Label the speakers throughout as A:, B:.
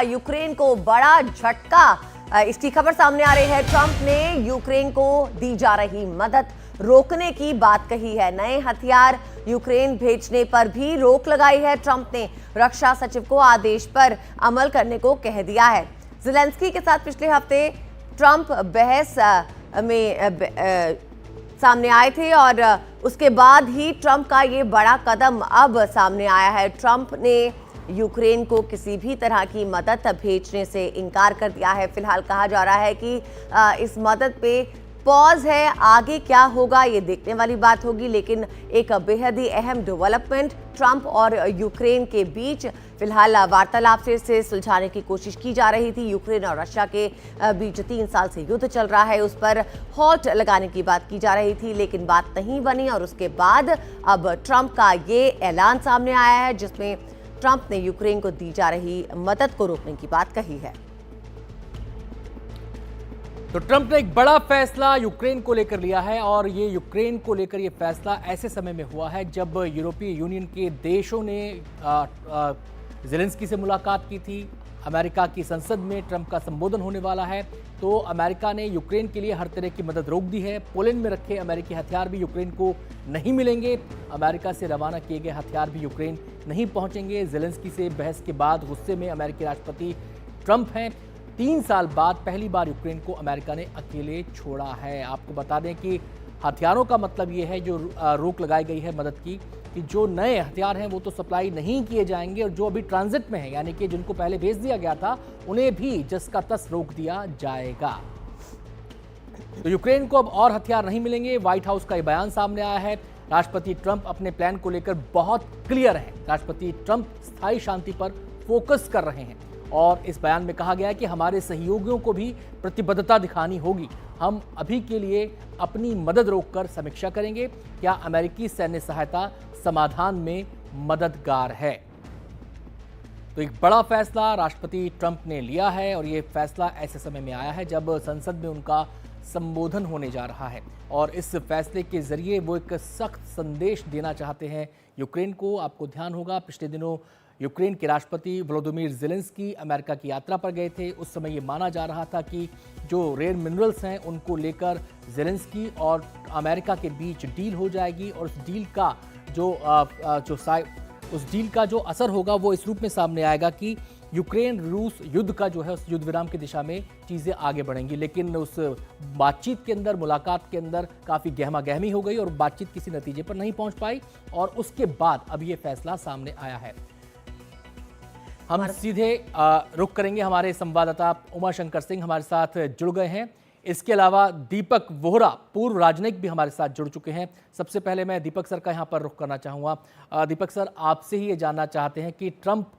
A: Ukraine को बड़ा झटका, इसकी खबर सामने आ रही है। ट्रंप ने यूक्रेन को दी जा रही मदद रोकने की बात कही है। नए हथियार यूक्रेन भेजने पर भी रोक लगाई है। ट्रंप ने रक्षा सचिव को आदेश पर अमल करने को कह दिया है। ज़ेलेंस्की के साथ पिछले हफ्ते ट्रंप बहस में सामने आए थे और उसके बाद ही ट्रंप का ये बड़ा कदम अब सामने आया है। ट्रंप ने यूक्रेन को किसी भी तरह की मदद भेजने से इनकार कर दिया है। फिलहाल कहा जा रहा है कि इस मदद पे पॉज है, आगे क्या होगा ये देखने वाली बात होगी। लेकिन एक बेहद ही अहम डेवलपमेंट ट्रंप और यूक्रेन के बीच फिलहाल वार्तालाप से इसे सुलझाने की कोशिश की जा रही थी। यूक्रेन और रशिया के बीच 3 साल से युद्ध चल रहा है, उस पर हॉल्ट लगाने की बात की जा रही थी, लेकिन बात नहीं बनी। और उसके बाद अब ट्रंप का ये ऐलान सामने आया है जिसमें ट्रंप ने यूक्रेन को दी जा रही मदद को रोकने की बात कही है।
B: तो ट्रंप ने एक बड़ा फैसला यूक्रेन को लेकर लिया है और ये यूक्रेन को लेकर ये फैसला ऐसे समय में हुआ है जब यूरोपीय यूनियन के देशों ने ज़ेलेंस्की से मुलाकात की थी। अमेरिका की संसद में ट्रंप का संबोधन होने वाला है, तो अमेरिका ने यूक्रेन के लिए हर तरह की मदद रोक दी है। पोलैंड में रखे अमेरिकी हथियार भी यूक्रेन को नहीं मिलेंगे। अमेरिका से रवाना किए गए हथियार भी यूक्रेन नहीं पहुंचेंगे। ज़ेलेंस्की से बहस के बाद गुस्से में अमेरिकी राष्ट्रपति ट्रंप हैं। 3 साल बाद पहली बार यूक्रेन को अमेरिका ने अकेले छोड़ा है। आपको बता दें कि हथियारों का मतलब ये है, जो रोक लगाई गई है मदद की, कि जो नए हथियार हैं वो तो सप्लाई नहीं किए जाएंगे और जो अभी ट्रांजिट में है, यानी कि जिनको पहले भेज दिया गया था, उन्हें भी जस का तस रोक दिया जाएगा। तो यूक्रेन को अब और हथियार नहीं मिलेंगे। व्हाइट हाउस का ये बयान सामने आया है। राष्ट्रपति ट्रंप अपने प्लान को लेकर बहुत क्लियर हैं। राष्ट्रपति ट्रंप स्थायी शांति पर फोकस कर रहे हैं और इस बयान में कहा गया है कि हमारे सहयोगियों को भी प्रतिबद्धता दिखानी होगी। हम अभी के लिए अपनी मदद रोककर समीक्षा करेंगे, क्या अमेरिकी सैन्य सहायता समाधान में मददगार है। तो एक बड़ा फैसला राष्ट्रपति ट्रंप ने लिया है और ये फैसला ऐसे समय में आया है जब संसद में उनका संबोधन होने जा रहा है और इस फैसले के जरिए वो एक सख्त संदेश देना चाहते हैं यूक्रेन को। आपको ध्यान होगा, पिछले दिनों यूक्रेन के राष्ट्रपति वोलोदिमीर ज़ेलेंस्की अमेरिका की यात्रा पर गए थे। उस समय ये माना जा रहा था कि जो रेयर मिनरल्स हैं उनको लेकर ज़ेलेंस्की और अमेरिका के बीच डील हो जाएगी और उस डील का जो असर होगा वो इस रूप में सामने आएगा कि यूक्रेन रूस युद्ध का जो है उस युद्ध विराम की दिशा में चीज़ें आगे बढ़ेंगी। लेकिन उस बातचीत के अंदर, मुलाकात के अंदर काफ़ी गहमा गहमी हो गई और बातचीत किसी नतीजे पर नहीं पहुंच पाई और उसके बाद अब ये फैसला सामने आया है। हम सीधे रुख करेंगे, हमारे संवाददाता उमा शंकर सिंह हमारे साथ जुड़ गए हैं। इसके अलावा दीपक वोहरा, पूर्व राजनयिक, भी हमारे साथ जुड़ चुके हैं। सबसे पहले मैं दीपक सर का यहाँ पर रुख करना चाहूँगा। दीपक सर, आपसे ही ये जानना चाहते हैं कि ट्रंप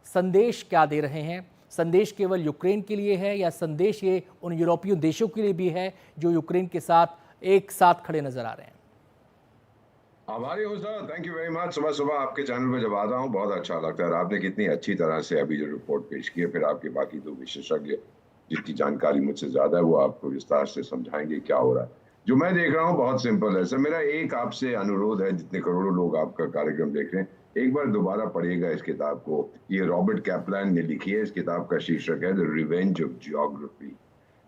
B: संदेश क्या दे रहे हैं। संदेश केवल यूक्रेन के लिए है या संदेश ये उन यूरोपीय देशों के लिए भी है जो यूक्रेन के साथ एक साथ खड़े नजर आ रहे हैं?
C: आभारी हूँ sir, thank you very much. सुबह सुबह आपके चैनल पे जब आता हूँ बहुत अच्छा लगता है। आपने कितनी अच्छी तरह से अभी जो रिपोर्ट पेश की है, फिर आपके बाकी 2 विशेषज्ञ जिनकी जानकारी मुझसे ज्यादा है वो आपको विस्तार से समझाएंगे क्या हो रहा है। जो मैं देख रहा हूँ बहुत सिंपल है सर। मेरा एक आपसे अनुरोध है, जितने करोड़ों लोग आपका कार्यक्रम देख रहे हैं, एक बार दोबारा पढ़िएगा इस किताब को। ये रॉबर्ट कैपलान ने लिखी है। इस किताब का शीर्षक है the revenge of geography.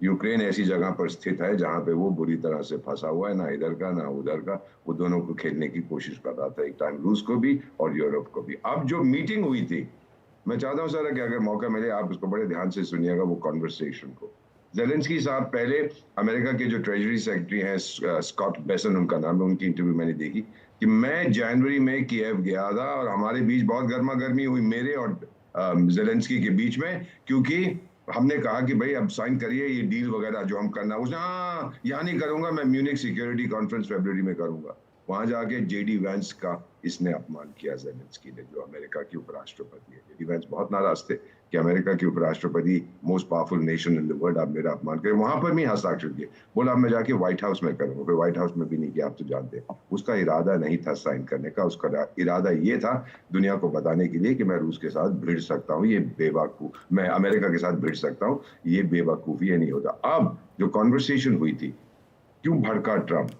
C: Ukraine ऐसी जगह पर स्थित है जहां पे वो बुरी तरह से फंसा हुआ है, ना इधर का ना उधर का। वो दोनों को खेलने की कोशिश कर रहा था, एक टाइम रूस को भी और यूरोप को भी। अब जो मीटिंग हुई थी, मैं चाहता हूं सर कि अगर मौका मिले आप उसको बड़े ध्यान से सुनिएगा, वो कॉन्वर्सेशन को। ज़ेलेंस्की साहब पहले अमेरिका के जो ट्रेजरी सेक्रेटरी हैं, स्कॉट बेसन उनका नाम है, उनकी इंटरव्यू मैंने देखी कि मैं जनवरी में कीव गया था और हमारे बीच बहुत गर्मा गर्मी हुई, मेरे और ज़ेलेंस्की के बीच में, क्योंकि हमने कहा कि भाई अब साइन करिए ये डील वगैरह जो हम करना। उसने हाँ, यहाँ नहीं करूंगा, मैं म्यूनिक सिक्योरिटी कॉन्फ्रेंस फरवरी में करूंगा। वहां जाके जेडी वैंस का इसने अपमान किया ज़ेलेंस्की ने, जो अमेरिका के उपराष्ट्रपति है। जेडी वैंस बहुत नाराज थे कि अमेरिका के उपराष्ट्रपति, most powerful nation in the world, आप मेरा अपमान करें। वहां पर भी हस्ताक्षर किए, बोला अब मैं जाके व्हाइट हाउस में करूंगा। फिर व्हाइट हाउस में भी नहीं किया, आप तो जानते हैं। उसका इरादा नहीं था साइन करने का, उसका इरादा ये था दुनिया को बताने के लिए कि मैं रूस के साथ भिड़ सकता हूँ, ये बेवकूफ, मैं अमेरिका के साथ भिड़ सकता हूँ, ये बेवकूफी, ये नहीं होता। अब जो कॉन्वर्सेशन हुई थी, क्यों भड़का ट्रंप?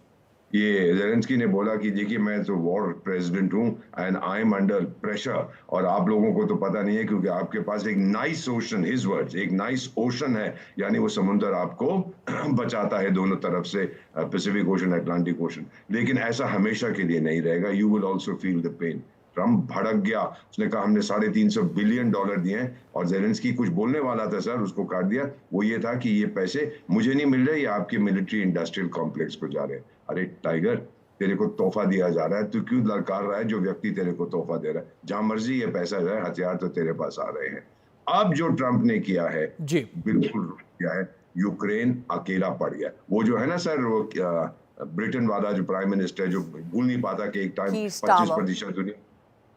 C: ये जेलेंस्की ने बोला कि देखिए मैं तो वॉर प्रेसिडेंट हूं and I am under pressure, और आप लोगों को तो पता नहीं है क्योंकि आपके पास एक नाइस ओशन, हिज वर्ड्स, एक नाइस ओशन है, यानी वो समुद्र आपको बचाता है दोनों तरफ से, पैसिफिक ओशन, अटलांटिक ओशन। लेकिन ऐसा हमेशा के लिए नहीं रहेगा, you will also feel the pain. Trump भड़क गया, उसने कहा हमने $350 बिलियन दिए हैं, और जेलेंस्की कुछ बोलने वाला था सर, उसको काट दिया। वो ये था कि ये पैसे मुझे नहीं मिल रहे, ये आपके मिलिट्री इंडस्ट्रियल कॉम्प्लेक्स को जा रहे हैं। अरे टाइगर, तेरे को तोहफा दिया जा रहा है, तू क्यों ललकार रहा है जो व्यक्ति तेरे को तोहफा दे रहा है? जहां मर्जी ये पैसा जाए, हथियार तो तेरे पास आ रहे हैं। अब जो ट्रम्प ने किया है
B: जी,
C: बिल्कुल किया है, यूक्रेन अकेला पड़ गया। वो जो है ना सर, वो ब्रिटेन वाला जो प्राइम मिनिस्टर, जो भूल नहीं पाता कि एक टाइम 25% दुनिया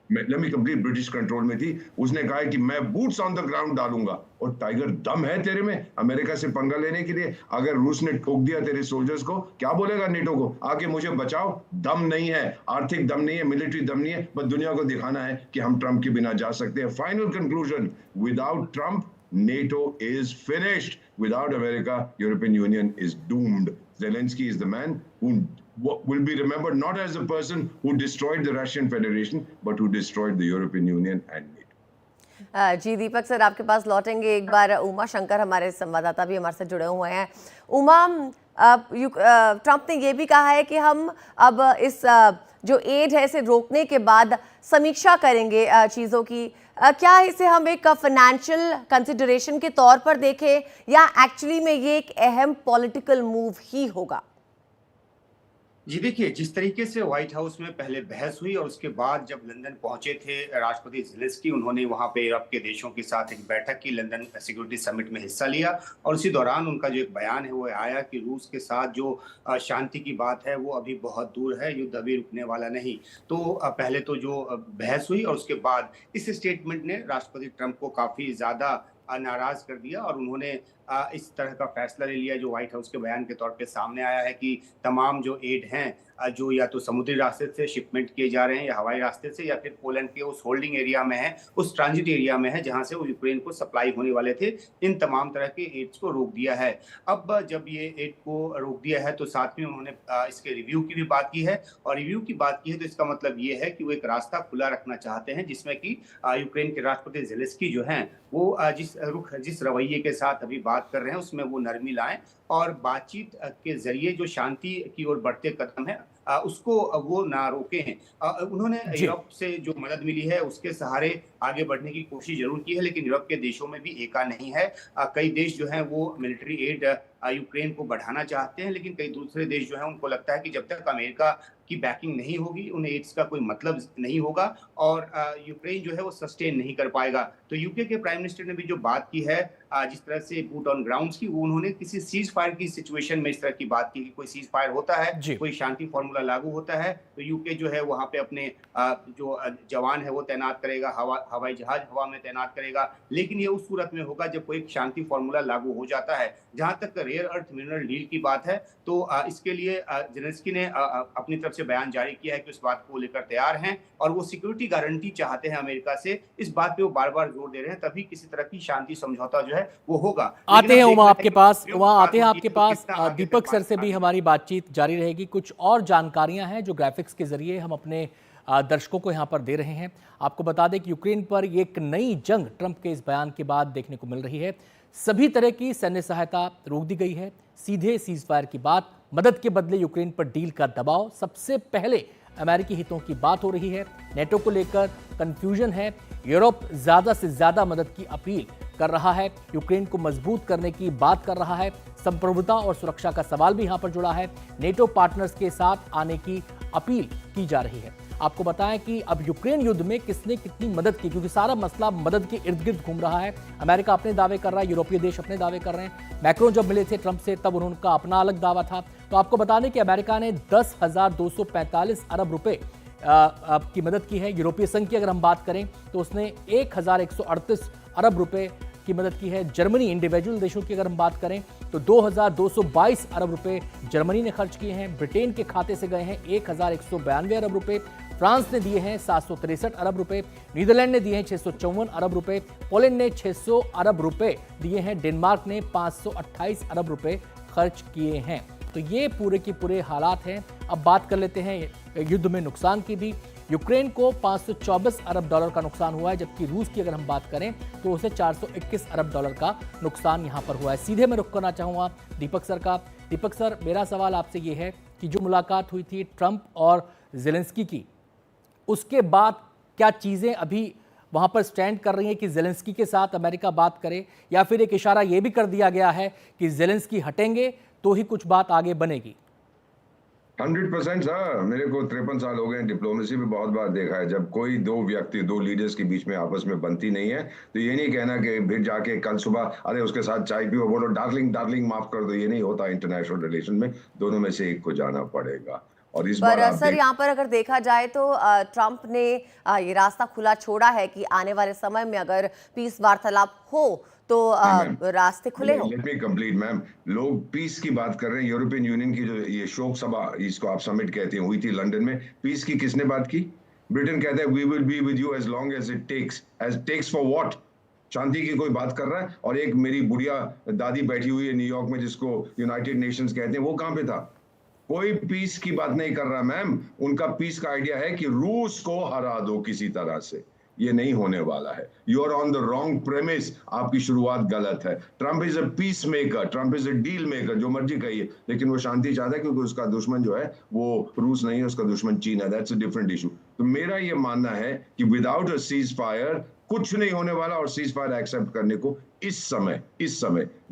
C: let me complete British control में थी, उसने कहा है कि मैं बूट्स ऑन द ग्राउंड डालूंगा। और टाइगर, दम है तेरे में अमेरिका से पंगा लेने के लिए? अगर रूस ने ठोक दिया तेरे सोल्जर्स को, क्या बोलेगा नेटो को, आके मुझे बचाओ? दम नहीं है, आर्थिक दम नहीं है, मिलिट्री दम नहीं है, बस दुनिया को दिखाना है कि हम ट्रंप के बिना जा सकते हैं। Final conclusion, without Trump NATO is finished. Without America, European Union is doomed. Zelensky is the man who will be remembered not as the person who destroyed the Russian Federation, but who destroyed the European Union and NATO.
A: जी Deepak sir, आपके पास लौटेंगे एक बार। उमा शंकर हमारे संवाददाता भी हमारे साथ जुड़े हुए हैं। उमा, ट्रंप ने ये भी कहा है कि हम अब इस जो एड है इसे रोकने के बाद समीक्षा करेंगे चीज़ों की। क्या इसे हम एक फाइनेंशियल कंसिडरेशन के तौर पर देखें, या एक्चुअली में ये एक अहम पॉलिटिकल मूव ही होगा?
D: जी देखिए, जिस तरीके से व्हाइट हाउस में पहले बहस हुई और उसके बाद जब लंदन पहुंचे थे राष्ट्रपति ज़ेलेंस्की, उन्होंने वहां पे यूरोप के देशों के साथ एक बैठक की, लंदन सिक्योरिटी समिट में हिस्सा लिया, और उसी दौरान उनका जो एक बयान है वो आया कि रूस के साथ जो शांति की बात है वो अभी बहुत दूर है, युद्ध अभी रुकने वाला नहीं। तो पहले तो जो बहस हुई और उसके बाद इस स्टेटमेंट ने राष्ट्रपति ट्रंप को काफी ज्यादा नाराज कर दिया, और उन्होंने इस तरह का फैसला ले लिया जो व्हाइट हाउस के बयान के तौर पे सामने आया है कि तमाम जो एड हैं, जो या तो समुद्री रास्ते से शिपमेंट किए जा रहे हैं या हवाई रास्ते से, या फिर पोलैंड के उस होल्डिंग एरिया में है, उस ट्रांजिट एरिया में है जहां से वो यूक्रेन को सप्लाई होने वाले थे, इन तमाम तरह के एड्स को रोक दिया है। अब जब ये एड को रोक दिया है तो साथ में उन्होंने इसके रिव्यू की भी बात की है, और रिव्यू की बात की है तो इसका मतलब ये है कि वो एक रास्ता खुला रखना चाहते हैं जिसमें कि यूक्रेन के राष्ट्रपति ज़ेलेंस्की जो हैं वो जिस रवैये के साथ अभी बात कर रहे हैं उसमें वो नरमी लाएं, और बातचीत के जरिए जो शांति की ओर बढ़ते कदम है उसको वो ना रोके हैं। उन्होंने यूरोप से जो मदद मिली है उसके सहारे आगे बढ़ने की कोशिश जरूर की है, लेकिन यूरोप के देशों में भी एका नहीं है। कई देश जो हैं वो मिलिट्री एड यूक्रेन को बढ़ाना चाहते हैं, लेकिन कई दूसरे देश जो हैं उनको लगता है कि जब तक अमेरिका की बैकिंग नहीं होगी उन्हें एड्स का कोई मतलब नहीं होगा, और यूक्रेन जो है वो सस्टेन नहीं कर पाएगा। तो यूके के प्राइम मिनिस्टर ने भी जो बात की है जिस तरह से बूट ऑन ग्राउंड्स की, वो उन्होंने किसी सीज फायर की सिचुएशन में इस तरह की बात की कि कोई सीज फायर होता है, कोई शांति फॉर्मूला लागू होता है तो यूके जो है वहां पे अपने जो जवान है वो तैनात करेगा, हवाई जहाज हवा में तैनात करेगा, लेकिन ये उस सूरत में होगा जब कोई शांति फॉर्मूला लागू हो जाता है। जहां तक रेयर अर्थ मिनरल डील की बात है तो इसके लिए ज़ेलेंस्की ने अपनी तरफ से बयान जारी किया है कि उस बात को लेकर तैयार हैं, और वो सिक्योरिटी गारंटी चाहते हैं अमेरिका से। इस बात पे वो बार बार जोर दे रहे हैं, तभी किसी तरह की शांति समझौता जो है वो होगा।
B: आते हैं उमा आपके पास, वहाँ आते हैं आपके पास। दीपक सर से भी हमारी बातचीत जारी रहेगी। कुछ और जानकारियां हैं जो ग्राफिक्स के जरिए हम अपने दर्शकों को यहाँ पर दे रहे हैं। आपको बता दें कि यूक्रेन पर एक नई जंग ट्रंप के इस बयान के बाद देखने को मिल रही है। सभी तरह की सैन्य सहायता रोक दी गई है, सीधे सीज फायर की बात, मदद के बदले यूक्रेन पर डील का दबाव, सबसे पहले अमेरिकी हितों की बात हो रही है। नेटो को लेकर कंफ्यूजन है, यूरोप ज्यादा से ज्यादा मदद की अपील कर रहा है, यूक्रेन को मजबूत करने की बात कर रहा है, संप्रभुता और सुरक्षा का सवाल भी यहां पर जुड़ा है, नेटो पार्टनर्स के साथ आने की अपील की जा रही है। आपको बताएं कि अब यूक्रेन युद्ध में किसने कितनी मदद की, क्योंकि सारा मसला मदद के इर्द गिर्द घूम रहा है। अमेरिका अपने दावे कर रहा है, यूरोपीय देश अपने दावे कर रहे हैं। मैक्रोन जब मिले थे ट्रंप से तब उनका अपना अलग दावा था। तो आपको बता दें कि अमेरिका ने 10,245 अरब रुपए की मदद की है। यूरोपीय संघ की अगर हम बात करें तो उसने 1,138 अरब रुपए की मदद की है। जर्मनी, इंडिविजुअल देशों की अगर हम बात करें तो 2,222 अरब रुपए जर्मनी ने खर्च किए हैं। ब्रिटेन के खाते से गए हैं 1,192 अरब रुपए, फ्रांस ने दिए हैं 763 अरब रुपए, नीदरलैंड ने दिए हैं 654 अरब रुपए, पोलैंड ने 600 अरब रुपए दिए हैं, डेनमार्क ने 528 अरब रुपए खर्च किए हैं। तो ये पूरे के पूरे हालात हैं। अब बात कर लेते हैं युद्ध में नुकसान की भी। यूक्रेन को 524 अरब डॉलर का नुकसान हुआ है, जबकि रूस की अगर हम बात करें तो उसे 421 अरब डॉलर का नुकसान यहां पर हुआ है। सीधे मैं रुख करना चाहूंगा दीपक सर का। दीपक सर, मेरा सवाल आपसे ये है कि जो मुलाकात हुई थी ट्रंप और जेलेंस्की की, उसके बाद क्या चीजें अभी वहां पर स्टैंड कर रही हैं कि जेलेंस्की के साथ अमेरिका बात करे, या फिर एक इशारा यह भी कर दिया गया है कि जेलेंस्की हटेंगे तो ही कुछ बात आगे बनेगी?
C: 100% सर। मेरे को 53 साल हो गए हैं, डिप्लोमेसी में बहुत बार देखा है, जब कोई दो व्यक्ति, दो लीडर्स के बीच में आपस में बनती नहीं है तो ये नहीं कहना कि फिर जाके कल सुबह अरे उसके साथ चाय पियो, बोलो डार्लिंग डार्लिंग माफ कर दो। ये नहीं होता इंटरनेशनल रिलेशन में, दोनों में से एक को जाना पड़ेगा। और इस बार
A: पर सर यहाँ पर अगर देखा जाए तो ट्रंप ने ये रास्ता खुला छोड़ा है कि आने वाले समय में अगर पीस वार्तालाप हो तो रास्ते खुले हो।
C: Let me complete ma'am. लोग पीस की बात कर रहे हैं। यूरोपियन यूनियन की जो ये शोक सभा, इसको आप समिट कहते हैं, हुई थी लंदन में। पीस की किसने बात की? ब्रिटेन कहता है we will be with you as long as it takes. As takes for what? शांति की कोई बात कर रहा है? और एक मेरी बुढ़िया दादी बैठी हुई है न्यूयॉर्क में, जिसको यूनाइटेड नेशंस कहते हैं, वो कहां पे था? कोई पीस की बात नहीं कर रहा मैम। उनका पीस का आइडिया है कि रूस को हरा दो किसी तरह से। ये नहीं होने वाला है। You are on the wrong premise. आपकी शुरुआत गलत है। Trump is a peace maker, Trump is a deal maker, जो मर्जी कहिए, लेकिन वो शांति चाहता है क्योंकि उसका दुश्मन जो है वो रूस नहीं है, उसका दुश्मन चीन है। That's a different issue. तो मेरा ये मानना है कि विदाउट अ सीज फायर कुछ नहीं होने वाला, और सीज फायर एक्सेप्ट करने को इस समय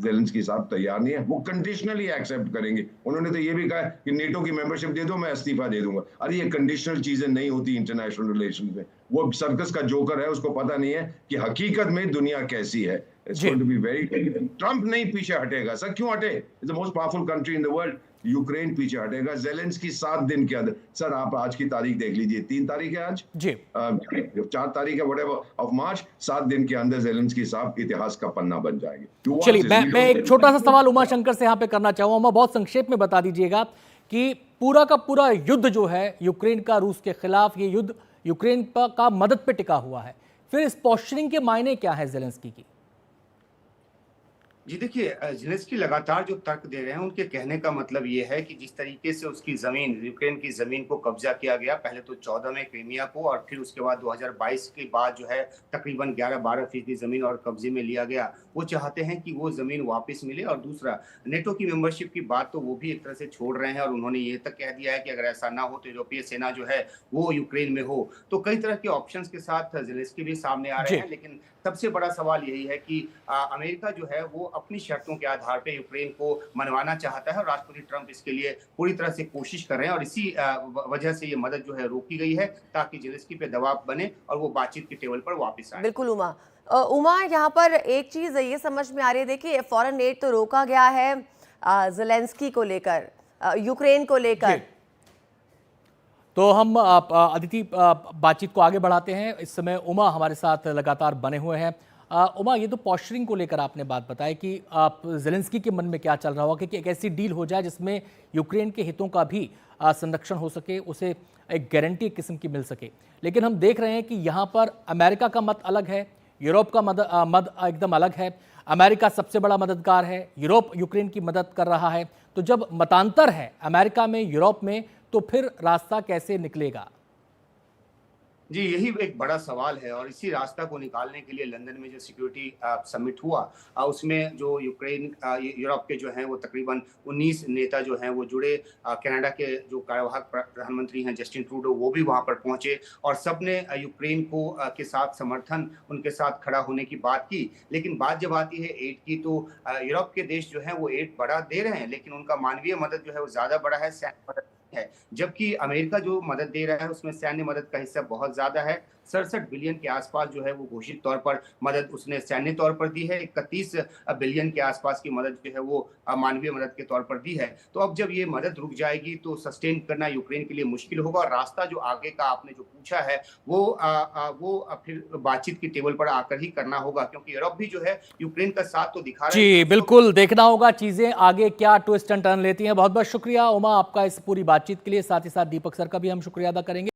C: जेलेंस्की साहब तैयार नहीं है। वो कंडीशनली एक्सेप्ट करेंगे। उन्होंने तो ये भी कहा कि नेटो की मेंबरशिप दे दो, मैं इस्तीफा दे दूंगा। अरे ये कंडीशनल चीजें नहीं होती इंटरनेशनल रिलेशन में। वो सर्कस का जोकर है, उसको पता नहीं है कि हकीकत में दुनिया कैसी है। It's going to be very. Trump नहीं पीछे हटेगा सर। क्यों हटे? It's the most powerful country in the world. Ukraine पीछे हटेगा। जेलेंस्की 7 दिन के अंदर, सर आप आज की तारीख देख लीजिए, 3 तारीख है आज
B: जी,
C: 4 तारीख है व्हाटएवर ऑफ मार्च, 7 दिन के अंदर जेलेंस्की साहब इतिहास का पन्ना बन जाएंगे।
B: चलिए मैं एक छोटा सा सवाल उमा शंकर से यहाँ पे करना चाहूंगा। उमा, बहुत संक्षेप में बता दीजिएगा कि पूरा का पूरा युद्ध जो है यूक्रेन का रूस के खिलाफ, ये युद्ध यूक्रेन का मदद पे टिका हुआ है, फिर इस पोस्चरिंग के मायने क्या है जेलेंस्की की?
D: जी देखिए, ज़ेलेंस्की लगातार जो तर्क दे रहे हैं, उनके कहने का मतलब ये है कि जिस तरीके से उसकी ज़मीन, यूक्रेन की ज़मीन को कब्जा किया गया, पहले तो 14 में क्रीमिया को, और फिर उसके बाद 2022 के बाद जो है तकरीबन 11-12% ज़मीन और कब्जे में लिया गया। वो चाहते हैं कि वो ज़मीन वापस मिले। और दूसरा, नेटो की मेंबरशिप की बात तो वो भी एक तरह से छोड़ रहे हैं, और उन्होंने ये तक कह दिया है कि अगर ऐसा ना हो तो यूरोपीय सेना जो है वो यूक्रेन में हो। तो कई तरह के ऑप्शंस के साथ ज़ेलेंस्की भी सामने आ रहे हैं, लेकिन सबसे बड़ा सवाल यही है कि अमेरिका जो है वो अपनी शर्तों के आधार पे यूक्रेन को मनवाना चाहता है, और राष्ट्रपति ट्रंप इसके लिए पूरी तरह से कोशिश कर रहे हैं, और इसी वजह से ये मदद जो है रोकी गई है, ताकि जेलेंस्की पे दबाव बने और वो बातचीत के टेबल पर वापस आए।
A: बिल्कुल उमा। यहाँ पर एक चीज ये समझ में आ रही है, देखिए फॉरेन एड तो रोका गया है जेलेंस्की को लेकर, यूक्रेन को लेकर।
B: तो हम अदिति बातचीत को आगे बढ़ाते हैं। इस समय उमा हमारे साथ लगातार बने हुए हैं। उमा, ये तो पोस्चरिंग को लेकर आपने बात बताई कि आप जेलेंस्की के मन में क्या चल रहा होगा कि एक ऐसी डील हो जाए जिसमें यूक्रेन के हितों का भी संरक्षण हो सके, उसे एक गारंटी एक किस्म की मिल सके। लेकिन हम देख रहे हैं कि यहाँ पर अमेरिका का मत अलग है, यूरोप का मत एकदम अलग है। अमेरिका सबसे बड़ा मददगार है, यूरोप यूक्रेन की मदद कर रहा है। तो जब मतांतर है अमेरिका में, यूरोप में, तो फिर रास्ता कैसे निकलेगा?
D: जी, यही एक बड़ा सवाल है, और इसी रास्ता को निकालने के लिए लंदन में जो सिक्योरिटी समिट हुआ, उसमें जो यूक्रेन, यूरोप के जो हैं वो तकरीबन 19 नेता जो हैं वो जुड़े। कनाडा के जो कार्यवाहक प्रधानमंत्री हैं जस्टिन ट्रूडो, वो भी वहां पर पहुंचे, और सबने यूक्रेन को के साथ समर्थन, उनके साथ खड़ा होने की बात की। लेकिन बात जब आती है एड की, तो यूरोप के देश जो हैं वो एड बड़ा दे रहे हैं, लेकिन उनका मानवीय मदद जो है वो ज्यादा बड़ा है, सैन्य मदद है। जबकि अमेरिका जो मदद दे रहा है उसमें सैन्य मदद का हिस्सा बहुत ज्यादा है। 67 बिलियन के आसपास जो है वो घोषित तौर पर मदद उसने सैन्य तौर पर दी है। 31 बिलियन के आसपास की मदद जो है वो मानवीय मदद के तौर पर दी है। तो अब जब ये मदद रुक जाएगी तो सस्टेन करना यूक्रेन के लिए मुश्किल होगा, और रास्ता जो आगे का आपने जो पूछा है वो फिर बातचीत की टेबल पर आकर ही करना होगा, क्योंकि यूरोप भी जो है यूक्रेन का साथ तो दिखा रहा है।
B: जी बिल्कुल, देखना होगा चीजें आगे क्या ट्विस्ट एंड टर्न लेती हैं। बहुत बहुत शुक्रिया उमा आपका इस पूरी बातचीत के लिए। साथ ही साथ दीपक सर का भी हम शुक्रिया अदा करेंगे।